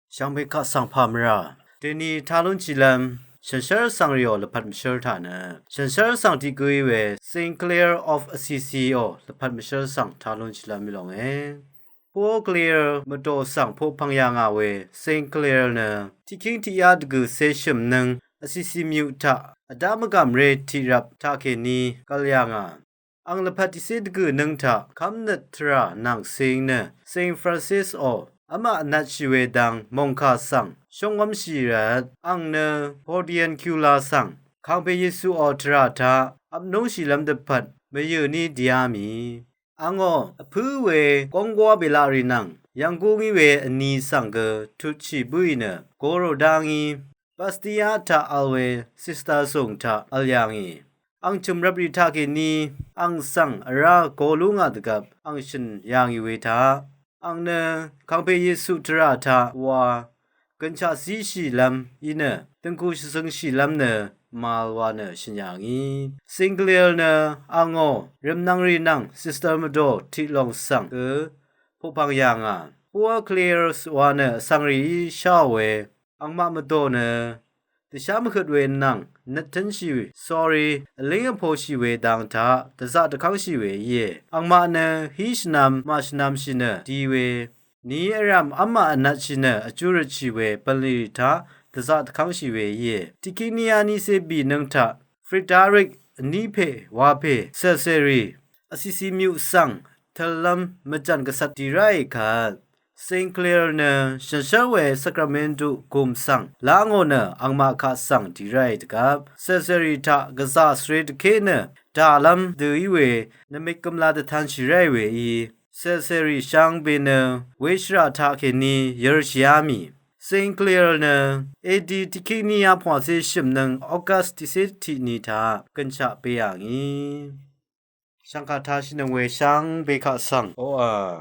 香贝卡桑帕米拉，这里讨论起来，神社上有了帕米舍塔呢，神社上的归为 Saint Clair of Assisi 哦，了帕米舍上讨论起来没弄诶。พวก Clair มาโตสั่งพวกพังยางอาเว Saint Clair 呢ที่คิงที่ยาดกูเซชิมนึงAssisi มิวทะอดามกามเรที่รับทาเคนีกัลยางาอังละพัติเซดกูนึงทะคำนัทรานังเซงเน Saint Francis ออามานัดชิเวดังมงคาสังชงวมชีรัดอังเนโพเดียนคิวลาสังข้างเปเยซูออทราทาอับนงชีลำเดพัดเมยืนีดิอามีอังอผู้เวกงกัวเบลารินังยังกูมีเวอนีสังเกทุชิบุยเนโกโรดังอีปัสติยาทาอัลเวซิสตาส่งทาอัลยังอีอังชุมรับริทาเกนีอังสังราโกลุงาดกับอังชินยังอีเวทาอังเนข้างเปเยซูทราทาวากันชาสีชีลำอีเนตึงกูสังชีลำเนมาลวาเนชินยังอีซิงเกลียเนอังโอเริมนังรีนังซิสเตอร์มโดที่ลองสังผู้พังยังอ่ะพวกเคลียร์สวาเนสังรีชาเวอังมามาโดเนแต่ชามขึ้นเวนังนัดทันชีว sorry เลี้ยงพอชีเวดังท่าแต่จะตะขังชีเวเย่อังมาเนฮิชนามมาชนามชิเนดีเวนี้รำอัมมาอนัดชิเนอจูรชีเวปลีท่าแต่จะตะขังชีเวเย่ที่กินียานิเซบีนังท่าฟริดาริกนีเพวาเพเซเซรีอซิซิมิวซังทลัมมจันกษัตริย์ที่ไรค่ะSaint Clair เนฉันเชื่อว่าสักราเมนตุกุมสังลางโอเนอังมาคาสังดีไรต์กับเซเซริตากษาสเรตเคเนดาลัมดูอีเวนมิกมลาดทันชิไรเวอีเซเซริช่างเบเนเวชราทาเคนีเยอร์ชิอามีSaint Clair เนเอดีที่คินียาพวาเซชิมนังออกัสติเซตินีทากันชะเปียงอีช่างคาทาชินเวช่างเบคาสังโออา